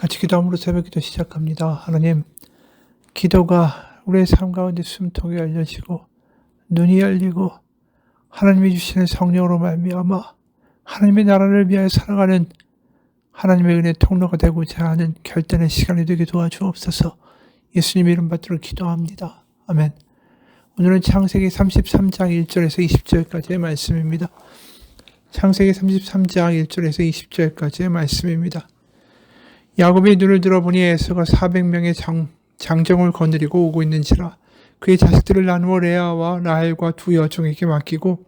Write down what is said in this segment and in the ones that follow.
같이 기도함으로 새벽기도 시작합니다. 하나님, 기도가 우리의 삶 가운데 숨통이 열려지고 눈이 열리고 하나님이 주시는 성령으로 말미암아 하나님의 나라를 위하여 살아가는 하나님의 은혜 통로가 되고자 하는 결단의 시간이 되게 도와주옵소서. 예수님 이름 받들어 기도합니다. 아멘. 오늘은 창세기 33장 1절에서 20절까지의 말씀입니다. 창세기 33장 1절에서 20절까지의 말씀입니다. 야곱이 눈을 들어보니 에서가 400명의 장정을 거느리고 오고 있는지라 그의 자식들을 나누어 레아와 라헬과 두 여종에게 맡기고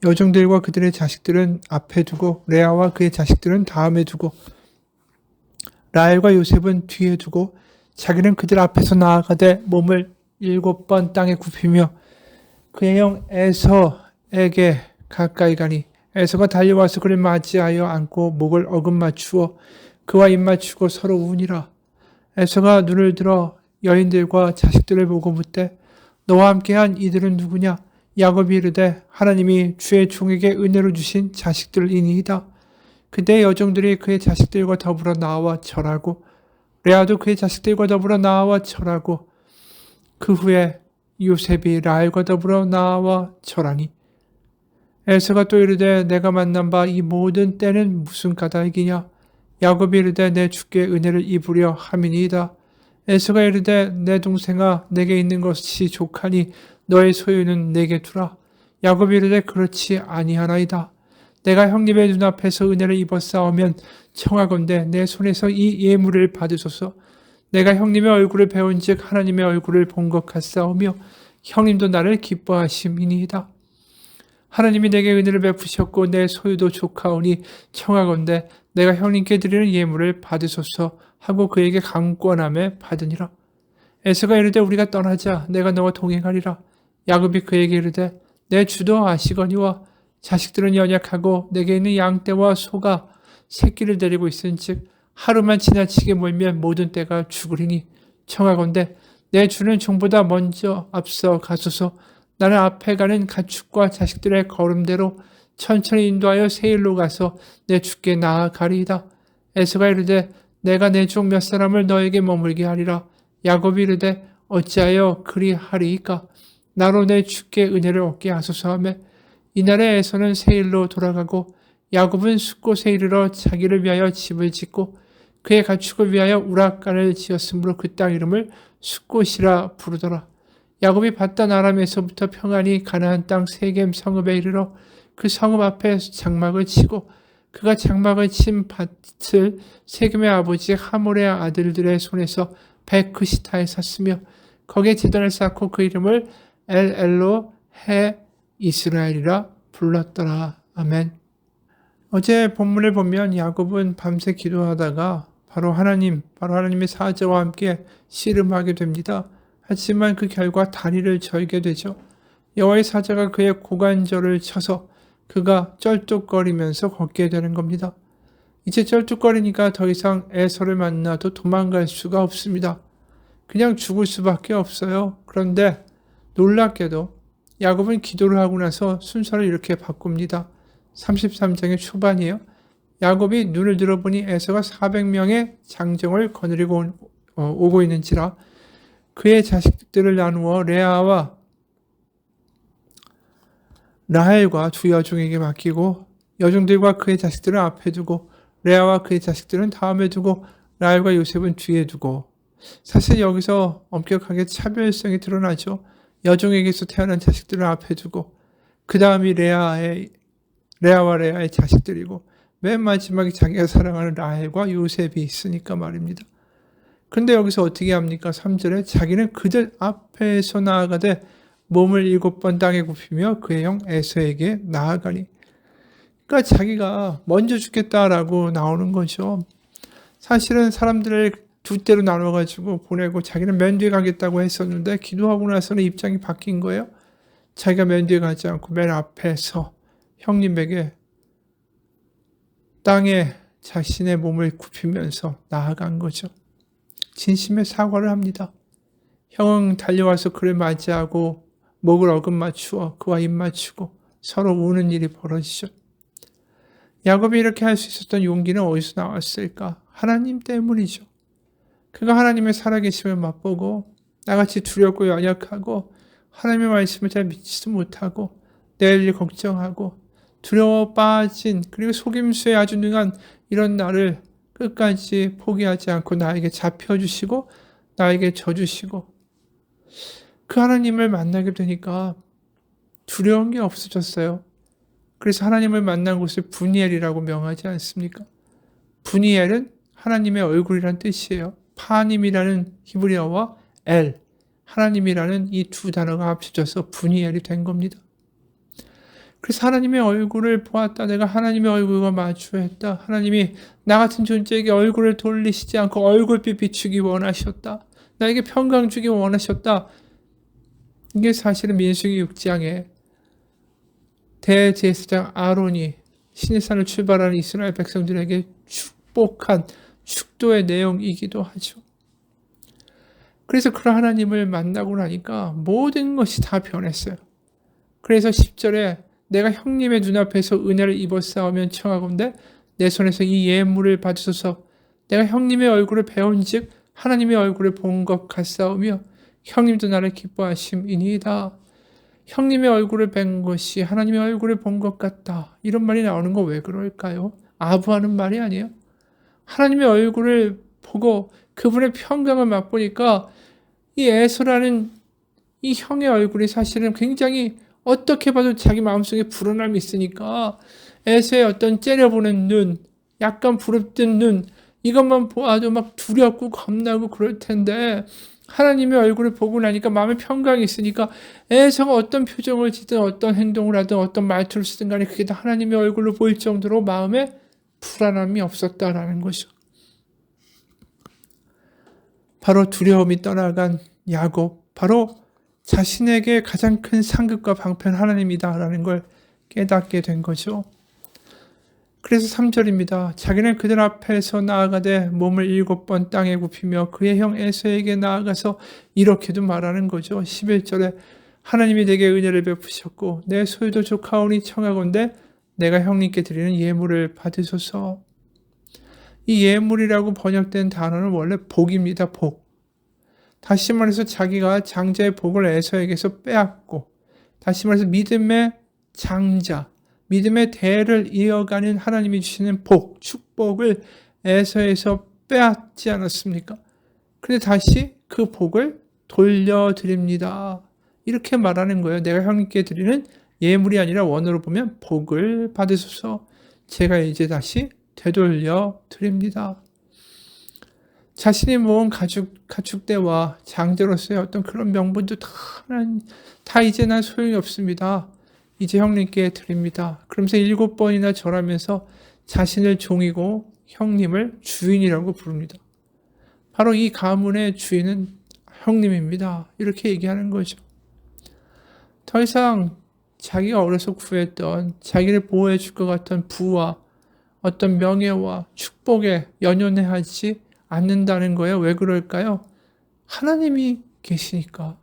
여종들과 그들의 자식들은 앞에 두고 레아와 그의 자식들은 다음에 두고 라헬과 요셉은 뒤에 두고 자기는 그들 앞에서 나아가되 몸을 7번 땅에 굽히며 그의 형 에서에게 가까이 가니 에서가 달려와서 그를 맞이하여 안고 목을 어긋맞추어 그와 입맞추고 서로 우니라. 에서가 눈을 들어 여인들과 자식들을 보고 묻되 너와 함께한 이들은 누구냐? 야곱이 이르되 하나님이 주의 종에게 은혜로 주신 자식들이니이다. 그때 여종들이 그의 자식들과 더불어 나와 절하고 레아도 그의 자식들과 더불어 나와 절하고 그 후에 요셉이 라헬과 더불어 나와 절하니 에서가 또 이르되 내가 만난 바 이 모든 때는 무슨 까닭이냐? 야곱이 이르되 내 주께 은혜를 입으려 함이니이다. 에서가 이르되 내 동생아 내게 있는 것이 족하니 너의 소유는 내게 두라. 야곱이 이르되 그렇지 아니하나이다. 내가 형님의 눈앞에서 은혜를 입었사오면 청하건대 내 손에서 이 예물을 받으소서. 내가 형님의 얼굴을 배운즉 하나님의 얼굴을 본 것 같사오며 형님도 나를 기뻐하심이니이다. 하나님이 내게 은혜를 베푸셨고 내 소유도 족하오니 청하건대 내가 형님께 드리는 예물을 받으소서 하고 그에게 강권함에 받으니라. 에서가 이르되 우리가 떠나자. 내가 너와 동행하리라. 야곱이 그에게 이르되 내 주도 아시거니와 자식들은 연약하고 내게 있는 양떼와 소가 새끼를 데리고 있은즉 하루만 지나치게 몰면 모든 떼가 죽으리니 청하건대 내 주는 종보다 먼저 앞서 가소서. 나는 앞에 가는 가축과 자식들의 걸음대로 천천히 인도하여 세일로 가서 내 주께 나아가리이다. 에서가 이르되 내가 내 종 몇 사람을 너에게 머물게 하리라. 야곱이 이르되 어찌하여 그리하리이까? 나로 내 주께 은혜를 얻게 하소서 하며 이날에 에서는 세일로 돌아가고 야곱은 숫곳에 이르러 자기를 위하여 집을 짓고 그의 가축을 위하여 우락간을 지었으므로 그 땅 이름을 숫곳이라 부르더라. 야곱이 밧단 아람에서부터 평안히 가나안 땅 세겜 성읍에 이르러 그 성읍 앞에 장막을 치고 그가 장막을 친 밭을 세겜의 아버지 하몰의 아들들의 손에서 베크시타에 샀으며 거기에 제단을 쌓고 그 이름을 엘엘로 해 이스라엘이라 불렀더라. 아멘. 어제 본문을 보면 야곱은 밤새 기도하다가 바로 하나님의 사자와 함께 씨름하게 됩니다. 하지만 그 결과 다리를 절게 되죠. 여호와의 사자가 그의 고관절을 쳐서 그가 쩔뚝거리면서 걷게 되는 겁니다. 이제 쩔뚝거리니까 더 이상 에서를 만나도 도망갈 수가 없습니다. 그냥 죽을 수밖에 없어요. 그런데 놀랍게도 야곱은 기도를 하고 나서 순서를 이렇게 바꿉니다. 33장의 초반이에요. 야곱이 눈을 들어보니 에서가 400명의 장정을 거느리고 오고 있는지라 그의 자식들을 나누어 레아와 라헬과 두 여종에게 맡기고 여종들과 그의 자식들은 앞에 두고 레아와 그의 자식들은 다음에 두고 라헬과 요셉은 뒤에 두고 사실 여기서 엄격하게 차별성이 드러나죠. 여종에게서 태어난 자식들을 앞에 두고 그 다음이 레아와 레아의 자식들이고 맨 마지막에 자기가 사랑하는 라헬과 요셉이 있으니까 말입니다. 근데 여기서 어떻게 합니까? 3절에 자기는 그들 앞에서 나아가되 몸을 7번 땅에 굽히며 그의 형 에서에게 나아가니. 그러니까 자기가 먼저 죽겠다라고 나오는 거죠. 사실은 사람들을 두 때로 나눠가지고 보내고 자기는 맨 뒤에 가겠다고 했었는데 기도하고 나서는 입장이 바뀐 거예요. 자기가 맨 뒤에 가지 않고 맨 앞에서 형님에게 땅에 자신의 몸을 굽히면서 나아간 거죠. 진심의 사과를 합니다. 형은 달려와서 그를 맞이하고 목을 어긋맞추어 그와 입맞추고 서로 우는 일이 벌어지죠. 야곱이 이렇게 할 수 있었던 용기는 어디서 나왔을까? 하나님 때문이죠. 그가 하나님의 살아계심을 맛보고 나같이 두렵고 연약하고 하나님의 말씀을 잘 믿지도 못하고 내일 일 걱정하고 두려워 빠진, 그리고 속임수에 아주 능한 이런 나를 끝까지 포기하지 않고 나에게 잡혀주시고 나에게 져주시고 그 하나님을 만나게 되니까 두려운 게 없어졌어요. 그래서 하나님을 만난 곳을 분이엘이라고 명하지 않습니까? 분이엘은 하나님의 얼굴이란 뜻이에요. 파님이라는 히브리어와 엘, 하나님이라는 이 두 단어가 합쳐져서 분이엘이 된 겁니다. 그래서 하나님의 얼굴을 보았다. 내가 하나님의 얼굴과 마주했다. 하나님이 나 같은 존재에게 얼굴을 돌리시지 않고 얼굴빛 비추기 원하셨다. 나에게 평강 주기 원하셨다. 이게 사실은 민수기 6장에 대제사장 아론이 시내산을 출발하는 이스라엘 백성들에게 축복한 축도의 내용이기도 하죠. 그래서 그런 하나님을 만나고 나니까 모든 것이 다 변했어요. 그래서 10절에 내가 형님의 눈앞에서 은혜를 입었사오면 청하건대 내 손에서 이 예물을 받으소서. 내가 형님의 얼굴을 배운즉 하나님의 얼굴을 본 것 같사오며 형님도 나를 기뻐하심이니이다. 형님의 얼굴을 뵌 것이 하나님의 얼굴을 본 것 같다. 이런 말이 나오는 거 왜 그럴까요? 아부하는 말이 아니에요. 하나님의 얼굴을 보고 그분의 평강을 맛보니까 이 에서라는 이 형의 얼굴이 사실은 굉장히 어떻게 봐도 자기 마음속에 불안함이 있으니까 에서의 어떤 째려보는 눈, 약간 부릅뜬 눈, 이것만 보아도 막 두렵고 겁나고 그럴 텐데 하나님의 얼굴을 보고 나니까 마음에 평강이 있으니까 에서가 어떤 표정을 짓든 어떤 행동을 하든 어떤 말투를 쓰든 간에 그게 다 하나님의 얼굴로 보일 정도로 마음에 불안함이 없었다라는 것이죠. 바로 두려움이 떠나간 야곱, 바로 자신에게 가장 큰 상급과 방편 하나님이다라는 걸 깨닫게 된 거죠. 그래서 3절입니다. 자기는 그들 앞에서 나아가되 몸을 7번 땅에 굽히며 그의 형 에서에게 나아가서 이렇게도 말하는 거죠. 11절에 하나님이 내게 은혜를 베푸셨고 내 소유도 조카오니 청하건대 내가 형님께 드리는 예물을 받으소서. 이 예물이라고 번역된 단어는 원래 복입니다. 복. 다시 말해서 자기가 장자의 복을 에서에게서 빼앗고, 다시 말해서 믿음의 장자, 믿음의 대를 이어가는 하나님이 주시는 복, 축복을 에서에서 빼앗지 않았습니까? 그런데 다시 그 복을 돌려드립니다. 이렇게 말하는 거예요. 내가 형님께 드리는 예물이 아니라 원어로 보면 복을 받으소서. 제가 이제 다시 되돌려 드립니다. 자신이 모은 가축대와 장자로서의 어떤 그런 명분도 다 이제 난 소용이 없습니다. 이제 형님께 드립니다. 그러면서 7번이나 절하면서 자신을 종이고 형님을 주인이라고 부릅니다. 바로 이 가문의 주인은 형님입니다. 이렇게 얘기하는 거죠. 더 이상 자기가 어려서 구했던, 자기를 보호해 줄 것 같은 부와 어떤 명예와 축복에 연연해하지 않는다는 거예요. 왜 그럴까요? 하나님이 계시니까.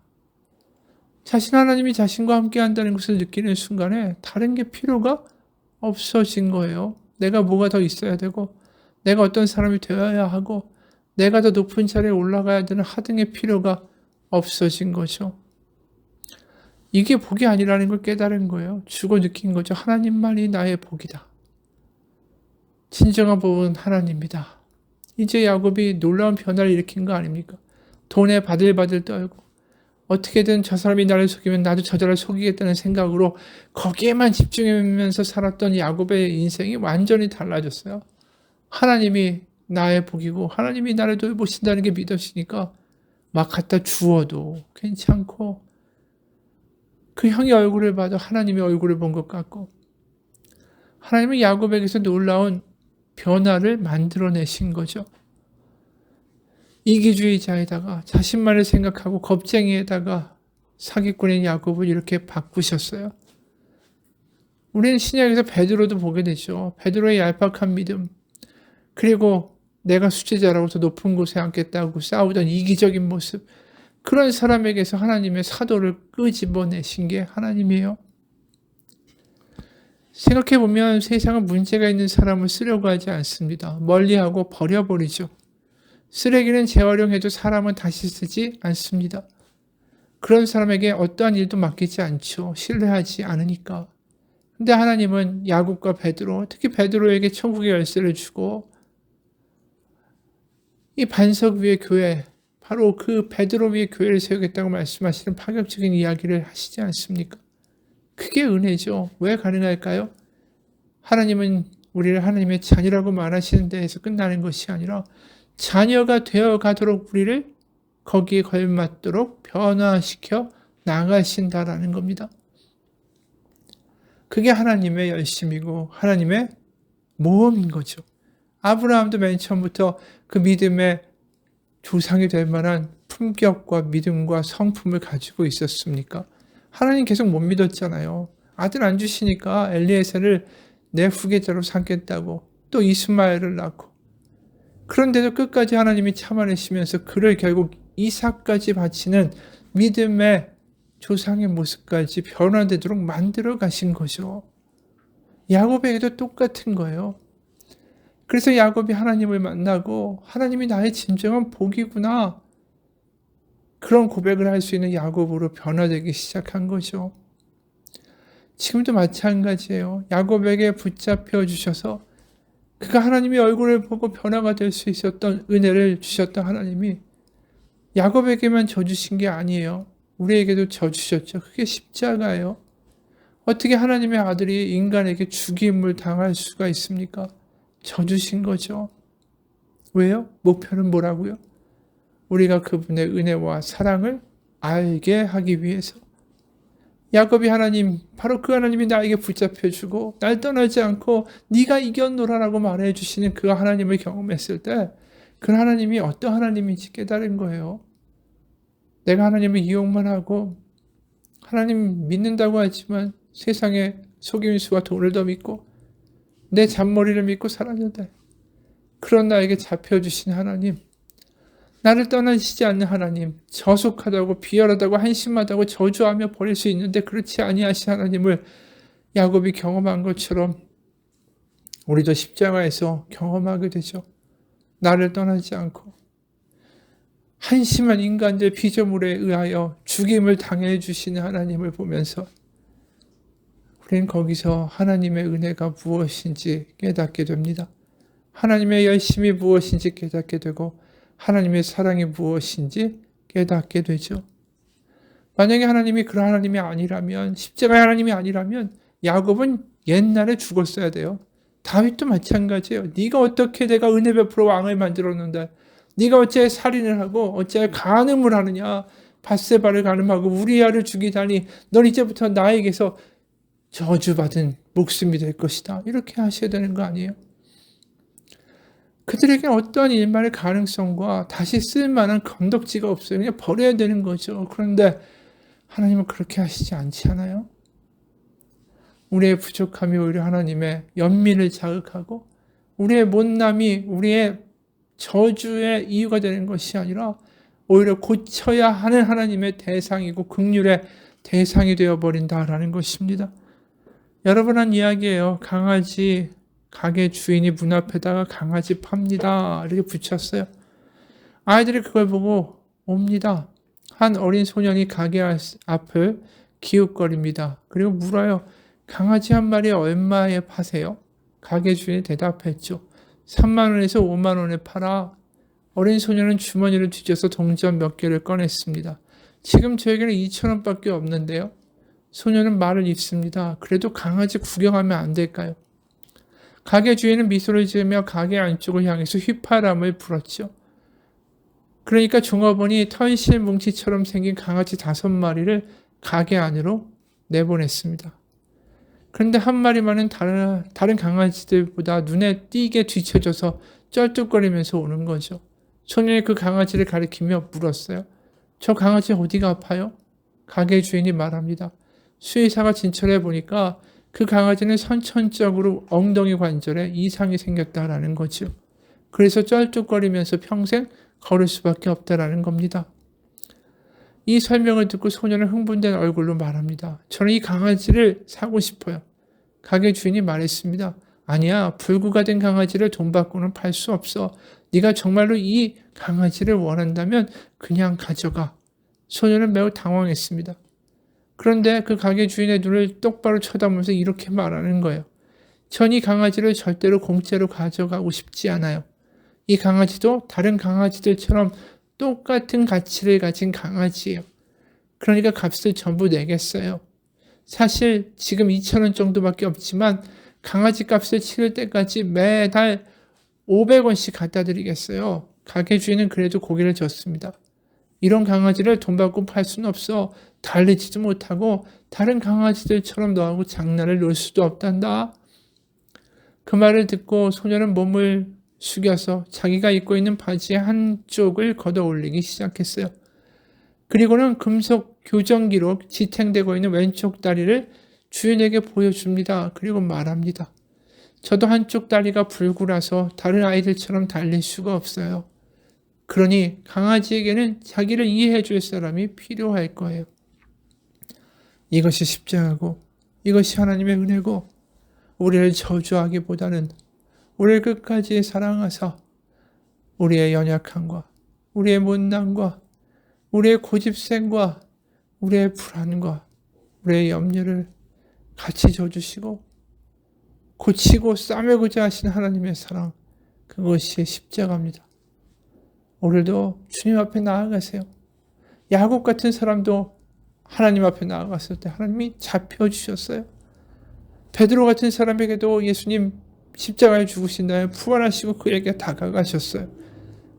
하나님이 자신과 함께 한다는 것을 느끼는 순간에 다른 게 필요가 없어진 거예요. 내가 뭐가 더 있어야 되고, 내가 어떤 사람이 되어야 하고, 내가 더 높은 자리에 올라가야 되는 하등의 필요가 없어진 거죠. 이게 복이 아니라는 걸 깨달은 거예요. 주고 느낀 거죠. 하나님만이 나의 복이다. 진정한 복은 하나님이다. 이제 야곱이 놀라운 변화를 일으킨 거 아닙니까? 돈에 바들바들 떨고 어떻게든 저 사람이 나를 속이면 나도 저자를 속이겠다는 생각으로 거기에만 집중하면서 살았던 야곱의 인생이 완전히 달라졌어요. 하나님이 나의 복이고 하나님이 나를 돌보신다는 게 믿어지니까 막 갖다 주어도 괜찮고 그 형의 얼굴을 봐도 하나님의 얼굴을 본 것 같고 하나님은 야곱에게서 놀라운 변화를 만들어내신 거죠. 이기주의자에다가 자신만을 생각하고 겁쟁이에다가 사기꾼인 야곱을 이렇게 바꾸셨어요. 우리는 신약에서 베드로도 보게 되죠. 베드로의 얄팍한 믿음, 그리고 내가 수제자라고 더 높은 곳에 앉겠다고 싸우던 이기적인 모습, 그런 사람에게서 하나님의 사도를 끄집어내신 게 하나님이에요. 생각해보면 세상은 문제가 있는 사람을 쓰려고 하지 않습니다. 멀리하고 버려버리죠. 쓰레기는 재활용해도 사람은 다시 쓰지 않습니다. 그런 사람에게 어떠한 일도 맡기지 않죠. 신뢰하지 않으니까. 근데 하나님은 야곱과 베드로, 특히 베드로에게 천국의 열쇠를 주고 이 반석 위에 교회, 바로 그 베드로 위에 교회를 세우겠다고 말씀하시는 파격적인 이야기를 하시지 않습니까? 그게 은혜죠. 왜 가능할까요? 하나님은 우리를 하나님의 자녀라고 말하시는 데에서 끝나는 것이 아니라 자녀가 되어 가도록 우리를 거기에 걸맞도록 변화시켜 나가신다라는 겁니다. 그게 하나님의 열심이고 하나님의 모험인 거죠. 아브라함도 맨 처음부터 그 믿음의 조상이 될 만한 품격과 믿음과 성품을 가지고 있었습니까? 하나님 계속 못 믿었잖아요. 아들 안 주시니까 엘리에셀을 내 후계자로 삼겠다고 또 이스마엘을 낳고, 그런데도 끝까지 하나님이 참아내시면서 그를 결국 이삭까지 바치는 믿음의 조상의 모습까지 변화되도록 만들어 가신 거죠. 야곱에게도 똑같은 거예요. 그래서 야곱이 하나님을 만나고 하나님이 나의 진정한 복이구나, 그런 고백을 할 수 있는 야곱으로 변화되기 시작한 거죠. 지금도 마찬가지예요. 야곱에게 붙잡혀 주셔서 그가 하나님의 얼굴을 보고 변화가 될 수 있었던 은혜를 주셨던 하나님이 야곱에게만 져 주신 게 아니에요. 우리에게도 져 주셨죠. 그게 십자가예요. 어떻게 하나님의 아들이 인간에게 죽임을 당할 수가 있습니까? 져 주신 거죠. 왜요? 목표는 뭐라고요? 우리가 그분의 은혜와 사랑을 알게 하기 위해서. 야곱이 하나님, 바로 그 하나님이 나에게 붙잡혀주고 날 떠나지 않고 네가 이겼노라라고 말해 주시는 그 하나님을 경험했을 때 그 하나님이 어떤 하나님인지 깨달은 거예요. 내가 하나님을 이용만 하고 하나님 믿는다고 하지만 세상에 속임수와 돈을 더 믿고 내 잔머리를 믿고 살았는데, 그런 나에게 잡혀주신 하나님, 나를 떠나시지 않는 하나님, 저속하다고 비열하다고 한심하다고 저주하며 버릴 수 있는데 그렇지 아니하신 하나님을 야곱이 경험한 것처럼 우리도 십자가에서 경험하게 되죠. 나를 떠나지 않고 한심한 인간들 피조물에 의하여 죽임을 당해 주시는 하나님을 보면서 우리는 거기서 하나님의 은혜가 무엇인지 깨닫게 됩니다. 하나님의 열심이 무엇인지 깨닫게 되고 하나님의 사랑이 무엇인지 깨닫게 되죠. 만약에 하나님이 그런 하나님이 아니라면, 십자가의 하나님이 아니라면 야곱은 옛날에 죽었어야 돼요. 다윗도 마찬가지예요. 네가 어떻게 내가 은혜 베풀어 왕을 만들었는데 네가 어째 살인을 하고 어째 간음을 하느냐, 밧세바를 간음하고 우리아를 죽이다니 넌 이제부터 나에게서 저주받은 목숨이 될 것이다. 이렇게 하셔야 되는 거 아니에요? 그들에게 어떠한 일만의 가능성과 다시 쓸만한 건덕지가 없어요. 그냥 버려야 되는 거죠. 그런데 하나님은 그렇게 하시지 않잖아요. 우리의 부족함이 오히려 하나님의 연민을 자극하고 우리의 못남이 우리의 저주의 이유가 되는 것이 아니라 오히려 고쳐야 하는 하나님의 대상이고 긍휼의 대상이 되어버린다라는 것입니다. 여러분 한 이야기예요. 강아지 가게 주인이 문 앞에다가 강아지 팝니다 이렇게 붙였어요. 아이들이 그걸 보고 옵니다. 한 어린 소년이 가게 앞을 기웃거립니다. 그리고 물어요. 강아지 한 마리 얼마에 파세요? 가게 주인이 대답했죠. 3만 원에서 5만 원에 팔아. 어린 소년은 주머니를 뒤져서 동전 몇 개를 꺼냈습니다. 지금 저에게는 2천 원밖에 없는데요. 소년은 말을 잇습니다. 그래도 강아지 구경하면 안 될까요? 가게 주인은 미소를 지으며 가게 안쪽을 향해서 휘파람을 불었죠. 그러니까 종업원이 털실 뭉치처럼 생긴 강아지 5마리를 가게 안으로 내보냈습니다. 그런데 한 마리만은 다른 강아지들보다 눈에 띄게 뒤쳐져서 쩔뚝거리면서 오는 거죠. 소년이 그 강아지를 가리키며 물었어요. 저 강아지 어디가 아파요? 가게 주인이 말합니다. 수의사가 진찰해 보니까 그 강아지는 선천적으로 엉덩이 관절에 이상이 생겼다라는 거죠. 그래서 쩔뚝거리면서 평생 걸을 수밖에 없다라는 겁니다. 이 설명을 듣고 소년은 흥분된 얼굴로 말합니다. 저는 이 강아지를 사고 싶어요. 가게 주인이 말했습니다. 아니야, 불구가 된 강아지를 돈 받고는 팔 수 없어. 네가 정말로 이 강아지를 원한다면 그냥 가져가. 소녀는 매우 당황했습니다. 그런데 그 가게 주인의 눈을 똑바로 쳐다보면서 이렇게 말하는 거예요. 전 이 강아지를 절대로 공짜로 가져가고 싶지 않아요. 이 강아지도 다른 강아지들처럼 똑같은 가치를 가진 강아지예요. 그러니까 값을 전부 내겠어요. 사실 지금 2,000원 정도밖에 없지만 강아지 값을 치를 때까지 매달 500원씩 갖다 드리겠어요. 가게 주인은 그래도 고개를 젓습니다. 이런 강아지를 돈 받고 팔 수는 없어. 달리지도 못하고 다른 강아지들처럼 너하고 장난을 놓을 수도 없단다. 그 말을 듣고 소녀는 몸을 숙여서 자기가 입고 있는 바지의 한쪽을 걷어 올리기 시작했어요. 그리고는 금속 교정기로 지탱되고 있는 왼쪽 다리를 주인에게 보여줍니다. 그리고 말합니다. 저도 한쪽 다리가 불구라서 다른 아이들처럼 달릴 수가 없어요. 그러니 강아지에게는 자기를 이해해 줄 사람이 필요할 거예요. 이것이 십자가고 이것이 하나님의 은혜고 우리를 저주하기보다는 우리를 끝까지 사랑하사 우리의 연약함과 우리의 못남과 우리의 고집생과 우리의 불안과 우리의 염려를 같이 져주시고 고치고 싸매고자 하신 하나님의 사랑, 그것이 십자가입니다. 오늘도 주님 앞에 나아가세요. 야곱 같은 사람도 하나님 앞에 나아갔을 때 하나님이 잡혀주셨어요. 베드로 같은 사람에게도 예수님 십자가에 죽으신 다음에 부활하시고 그에게 다가가셨어요.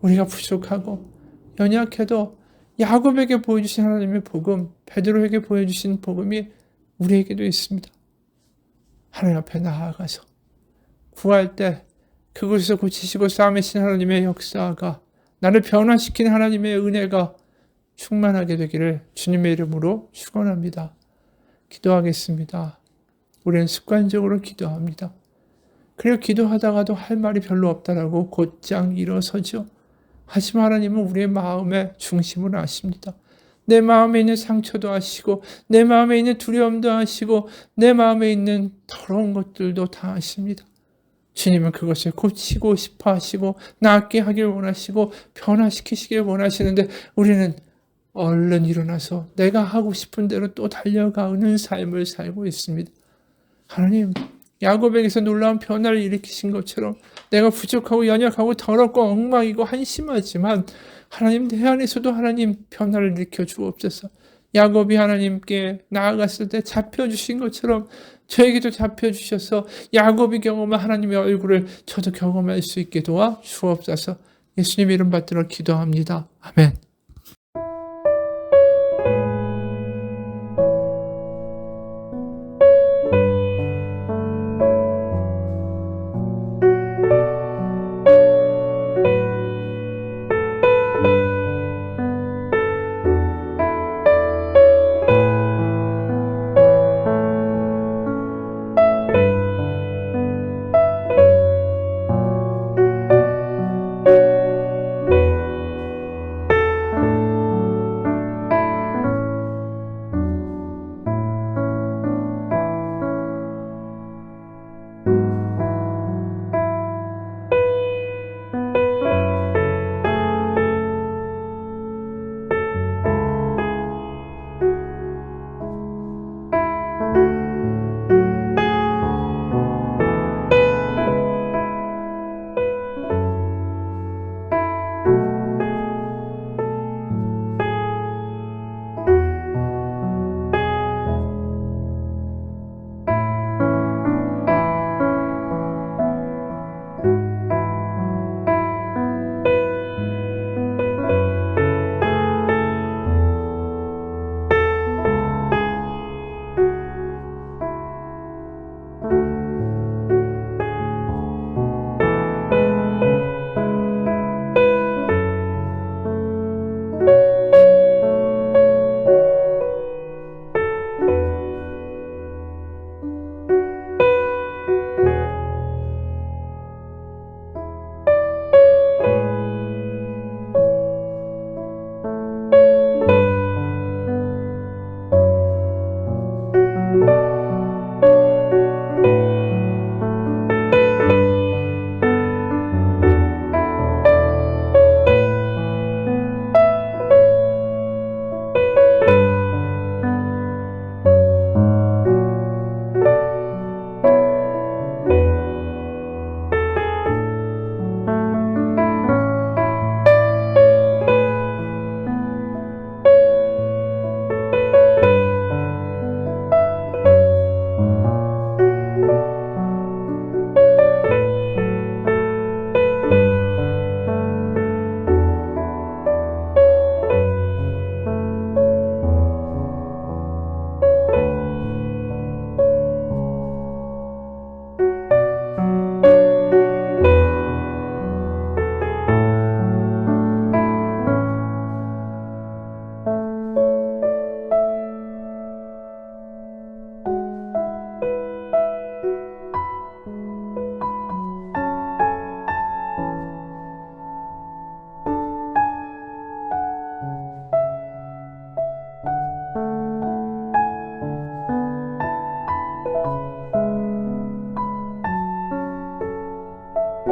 우리가 부족하고 연약해도 야곱에게 보여주신 하나님의 복음, 베드로에게 보여주신 복음이 우리에게도 있습니다. 하나님 앞에 나아가서 구할 때 그곳에서 고치시고 싸매신 하나님의 역사가, 나를 변화시킨 하나님의 은혜가 충만하게 되기를 주님의 이름으로 축원합니다. 기도하겠습니다. 우리는 습관적으로 기도합니다. 그리고 기도하다가도 할 말이 별로 없다라고 곧장 일어서죠. 하지만 하나님은 우리의 마음의 중심을 아십니다. 내 마음에 있는 상처도 아시고 내 마음에 있는 두려움도 아시고 내 마음에 있는 더러운 것들도 다 아십니다. 주님은 그것을 고치고 싶어 하시고 낫게 하길 원하시고 변화시키시길 원하시는데 우리는 얼른 일어나서 내가 하고 싶은 대로 또 달려가는 삶을 살고 있습니다. 하나님, 야곱에게서 놀라운 변화를 일으키신 것처럼 내가 부족하고 연약하고 더럽고 엉망이고 한심하지만 하나님, 내 안에서도 하나님 변화를 일으켜 주옵소서. 야곱이 하나님께 나아갔을 때 잡혀주신 것처럼 저에게도 잡혀주셔서 야곱이 경험한 하나님의 얼굴을 저도 경험할 수 있게 도와 주옵소서. 예수님 이름 받들어 기도합니다. 아멘.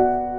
아